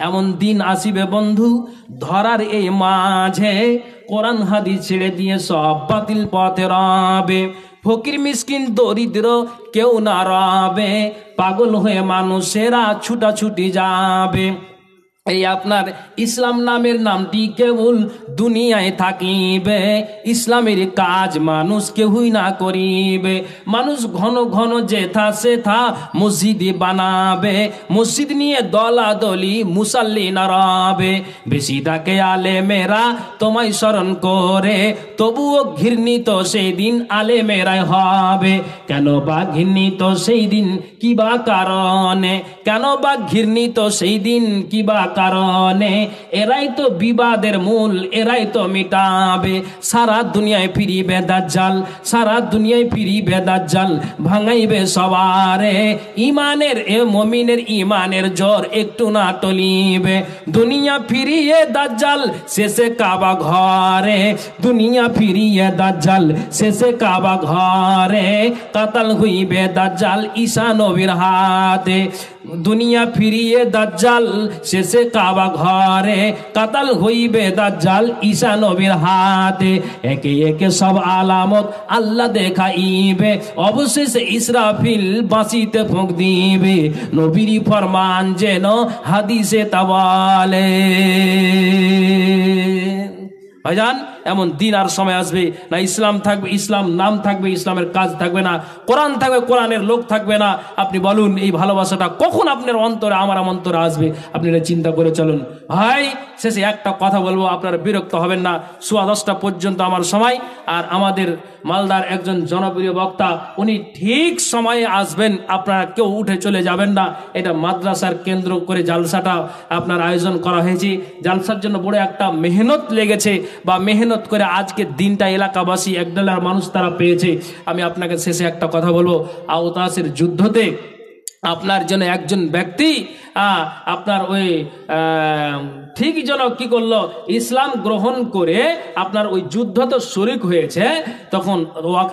এমন দিন আসিবে বন্ধু ধরার এই মাঝে কোরআন হাদিস ছেড়ে দিয়ে সব বাতিল পথে রবে। ফকির মিসকিন দরিদ্র কেউ না রবে, পাগল হয়ে মানুষেরা ছুটাছুটি যাবে। এই আপনার ইসলাম নামের নামটি কেবল দুনিয়ায় থাকিবে, ইসলামের কাজ মানুষ কেউই না করিবে। মানুষ ঘন ঘন যেথা সেথা মসজিদ বানাবে, মসজিদ নিয়ে দলাদলি মুসাল্লি না রবে। বেশি থাকে আলেমেরা তোমায় স্মরণ করে, তবুও ঘৃণিত সেই দিন আলেমেরাই হবে। কেন বা ঘৃণিত সেই দিন কি বা কারণে, কেন বা ঘৃণিত সেই দিন কি বা কারণে? এরাই তো বিবাদের মূল, এরাই তো মিটাবে। সারা দুনিয়ায় ফিরিবে দাজ্জাল, সারা দুনিয়ায় ফিরিবে দাজ্জাল, ভাঙাইবে সবারে। ইমানের এ মুমিনের ইমানের জোর একটু না টলিবে। দুনিয়া ফিরিয়ে দাজ্জাল শেষে কাবা ঘরে, দুনিয়া ফিরিয়ে দাজ্জাল শেষে কাবা ঘরে। কাতাল হইবে দাজ্জাল ঈসা নবীর হাতে, দুনিয়া ফিরিয়ে দাজ্জাল শেষে কাবা ঘরে। কাতাল হইবে দাজ্জাল ঈসা নবীর হাতে। একে একে সব আলামত আল্লাহ দেখাইবে, অবশেষে ইসরাফিল বাঁশিতে ফুঁক দিবে। নবীর ফরমান যেন হাদিসে তা বলে। ভাইজান, এমন দিন আর সময় আসবে না ইসলাম থাকবে, ইসলাম নাম থাকবে, ইসলামের কাজ থাকবে না, কোরআন থাকবে, কোরআনের লোক থাকবে না। আপনি বলুন এই ভালোবাসাটা কখন আপনার অন্তরে আমার অন্তরে আসবে? আপনি এটা চিন্তা করে চলুন। ভাই শেষে একটা কথা বলবো, আপনারা বিরক্ত হবেন না। 10:15 পর্যন্ত আমার সময়। আর আমাদের মালদার একজন জনপ্রিয় বক্তা, উনি ঠিক সময়ে আসবেন, আপনারা কেউ উঠে চলে যাবেন না। এটা মাদ্রাসার কেন্দ্র করে জালসাটা আপনার আয়োজন করা হয়েছে। জালসার জন্য বড় একটা মেহনত লেগেছে, বা মেহনত করে আজকে দিনটা এলাকাবাসী একডালার মানুষ তারা পেয়েছে। আমি আপনাকে শেষে একটা কথা বলবো, আওতাসের যুদ্ধতে আপনার জন্য একজন ব্যক্তি আপনার ওই ঠিকই যেন কি করলো, ইসলাম গ্রহণ করে আপনার ওই যুদ্ধ তো শরিক হয়েছে। তখন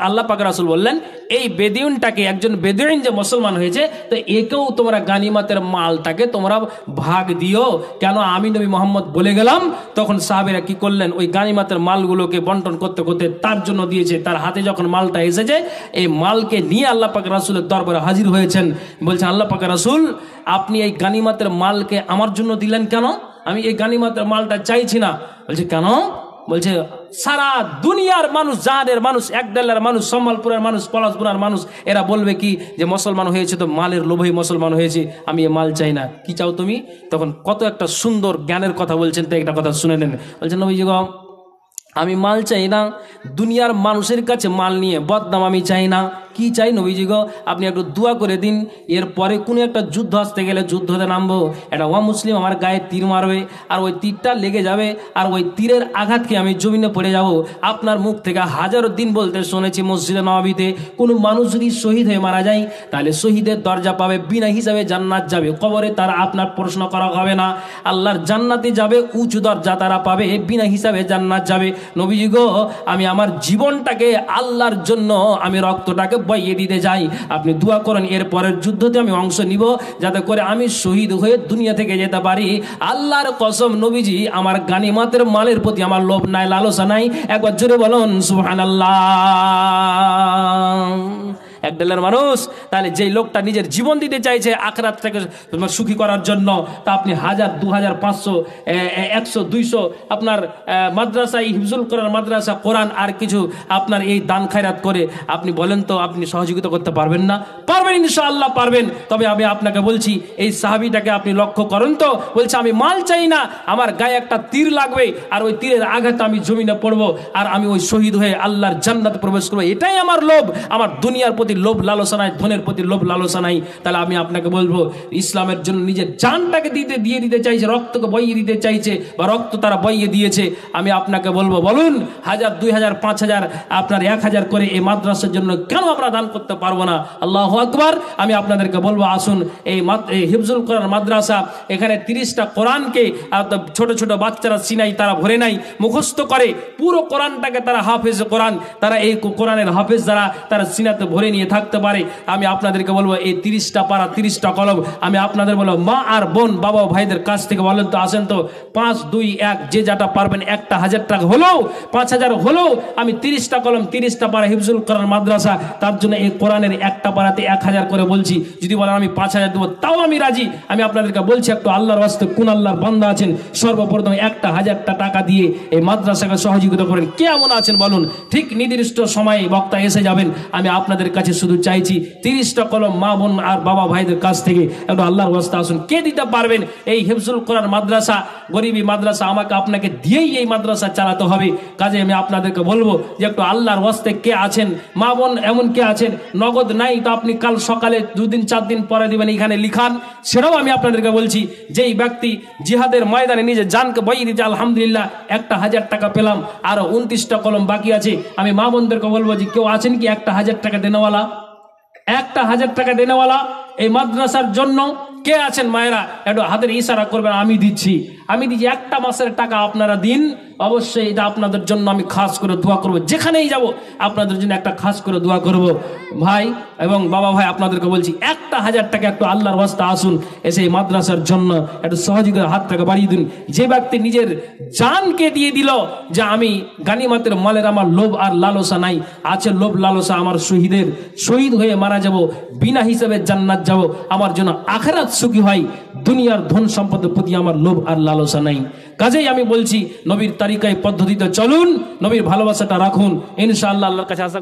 আল্লাহ পাক রাসূল বললেন, এই বেদুইনটাকে, একজন বেদুইন যে মুসলমান হয়েছে, তো একেও তোমরা গানিমাতের মালটাকে তোমরা ভাগ দিও। কেন? আমি নবী মোহাম্মদ বলে গেলাম। তখন সাহাবীরা কি করলেন, ওই গানিমাতের মালগুলোকে বন্টন করতে করতে তার জন্য দিয়েছে। তার হাতে যখন মালটা এসেছে, এই মালকে নিয়ে আল্লাহ পাক রাসূলের দরবারে হাজির হয়েছেন। বলছেন, আল্লাহ পাক রাসূল, আপনি এই গানিমাতের মালকে আমার জন্য দিলেন কেন? আমি এই গানিমাতের মালটা চাইছি না। বলছে কেন? বলছে সারা দুনিয়ার মানুষ, জাহানের মানুষ, একডালার মানুষ, সম্বলপুরের মানুষ, পলাশপুরের মানুষ, এরা বলবে কি যে মুসলমান হয়েছে তো মালের লোভেই মুসলমান হয়েছে, আমি এ মাল চাই না। কি চাও তুমি? তখন কত একটা সুন্দর জ্ঞানের কথা বলছেন, তো একটা কথা শুনে নেন। বলছেন, নবীজি গো, আমি মাল চাই না, দুনিয়ার মানুষের কাছে মাল নিয়ে বদনাম আমি চাই না। কি চাই নবীজি গো? আপনি একটু দোয়া করে দিন, এরপরে কোনো একটা যুদ্ধ আসতে গেলে যুদ্ধতে নামবো, একটা অমুসলিম আমার গায়ে তীর মারবে, আর ওই তীরটা লেগে যাবে, আর ওই তীরের আঘাতকে আমি জমিনে পড়ে যাব। আপনার মুখ থেকে হাজারো দিন বলতে শুনেছি, মসজিদে নববীতে কোনো মানুষ যদি শহীদ হয়ে মারা যায়, তাহলে শহীদের দরজা পাবে, বিনা হিসাবে জান্নাত যাবে, কবরে তারা আপনার প্রশ্ন করা হবে না, আল্লাহর জান্নাতে যাবে, উঁচু দরজা তারা পাবে, বিনা হিসাবে জান্নাত যাবে। নবীজি গো, আমি আমার জীবনটাকে আল্লাহর জন্য আমি রক্তটাকে বইয়ে দিতে চাই, আপনি দোয়া করেন এর পরের যুদ্ধতে আমি অংশ নিব, যাতে করে আমি শহীদ হয়ে দুনিয়া থেকে যেতে পারি। আল্লাহর কসম নবীজি, আমার গানিমাতের মালের প্রতি আমার লোভ নাই, লালসা নাই। একবার জোরে বলুন সুবহানাল্লাহ। একডালের মানুষ, তাহলে যেই লোকটা নিজের জীবন দিতে চাইছে আখিরাতটাকে সুখী করার জন্য, তা আপনি 1000, 2000, 500, 100, 200 আপনার মাদ্রাসায় হিফজুল কোরআন, মাদ্রাসা কোরআন আর কিছু আপনার এই দান খায়রাত করে আপনি বলেন তো আপনি সহযোগিতা করতে পারবেন না? পারবেন, ইনশাআল্লাহ পারবেন। তবে আমি আপনাকে বলছি, এই সাহাবীটাকে আপনি লক্ষ্য করেন তো, বলছে আমি মাল চাই না, আমার গায়ে একটা তীর লাগবে, আর ওই তীরের আঘাতে আমি জমিনে পড়বো, আর আমি ওই শহীদ হয়ে আল্লাহর জান্নাতে প্রবেশ করবো, এটাই আমার লোভ। আমার দুনিয়ার প্রতি লোভ লালসা নাই, ধনের প্রতি লোভ লালসা নাই। তাহলে আমি আপনাকে বলবো, ইসলামের জন্য নিজের জানটাকে দিয়ে দিতে চাইছে, রক্তকে বইয়ে দিতে চাইছে, বা রক্ত তারা বইয়ে দিয়েছে। আমি আপনাকে বলবো, বলুন 1000, 2000, 5000, আপনার 1000 করে এই মাদ্রাসার জন্য কেন আমরা দান করতে পারবো না? আল্লাহু আকবার। আমি আপনাদেরকে বলবো, আসুন এই হিফজুল কোরআন মাদ্রাসা, এখানে 30টা কোরআনকে ছোট ছোট বাচ্চারা সিনাই তারা ভরে নাই, মুখস্থ করে পুরো কোরআনটাকে তারা হাফেজ কোরআন, তারা এই কোরআনের হাফেজ যারা তারা সিনাতে ভরে নিয়ে থাকতে পারে, আমি আপনাদেরকে বলবো এই 30টা পারা 30টা কলম আমি আপনাদের বলবো মা আর বোন বাবা ভাইদের কাছ থেকে বলেন তো, আসেন তো 5 2 1 যে যেটা পারবেন, একটা 1000 টাকা হলেও 5000 হলেও আমি 30টা কলম 30টা পারা হিফজুল কোরআন মাদ্রাসা, তার জন্য এই কোরআনের একটা পারাতে 1000 করে বলছি। যদি বলেন আমি 5000 দেবো তাও আমি রাজি। আমি আপনাদেরকে বলছি একটু আল্লাহর ওয়াস্তে কোন আল্লাহর বান্দা আছেন সর্বপ্রথম একটা 1000 টাকা দিয়ে এই মাদ্রাসাকে সহযোগিতা করেন। কে এমন আছেন বলুন? ঠিক নির্দিষ্ট সময়ে বক্তা এসে যাবেন। আমি আপনাদের কাছে শুধু চাইছি 30টা কলম মা বোন আর বাবা ভাইদের কাছ থেকে একটু আল্লাহর ওয়াস্তে আসুন। কে দিতে পারবেন? এই হিফজুল কোরআন মাদ্রাসা গরিবী মাদ্রাসা আমাকে আপনাকে দিয়েই এই মাদ্রাসা চালাতে হবে। কাজে আমি আপনাদেরকে বলবো যে একটু আল্লাহর ওয়াস্তে কে আছেন মা বোন, এমন কে আছেন নগদ নাই তো আপনি কাল সকালে 2 দিন 4 দিন পরে দিবেন, এখানে লিখান। সেটাও আমি আপনাদেরকে বলছি। যেই ব্যক্তি জিহাদের ময়দানে নিজে জানকে বই দিতে আলহামদুলিল্লাহ একটা 1000 টাকা পেলাম, আরো 29টা কলম বাকি আছে। আমি মা বোনদেরকে বলবো যে কেউ আছেন কি একটা 1000 টাকা দেনেওয়ালা? একটা 1000 টাকা দেনেওয়ালা এই মাদ্রাসার জন্য কে আছেন? মায়েরা একটু হাতের ইশারা করবেন, আমি দিচ্ছি। একটা মাসের টাকা আপনারা দিন। অবশ্যই এটা আপনাদের জন্য আমি খাস করে দোয়া করব। যেখানেই যাব আপনাদের জন্য একটা খাস করে দোয়া করব। ভাই এবং বাবা ভাই আপনাদেরকে বলছি একটা 1000 টাকা একটু আল্লাহর ওয়াস্তে আসুন, এসে এই মাদ্রাসার জন্য একটু সহযোগিতার হাত টাকা বাড়িয়ে দিন। যে ব্যক্তি নিজের জানকে দিয়ে দিল যে আমি গানিমাতের মালের আমার লোভ আর লালসা নাই, আছে লোভ লালসা আমার শহীদের, শহীদ হয়ে মারা যাব, বিনা হিসেবে জান্নাত যাব, আমার জন্য আখিরাত সুখী হয়, দুনিয়ার ধন সম্পদের প্রতি আমার লোভ আর লালসা নাই। কাজেই আমি বলছি নবীর তারিকায় পদ্ধতিতে চলুন, নবীর ভালোবাসাটা রাখুন, ইনশাআল্লাহ আল্লাহর কাছে আশা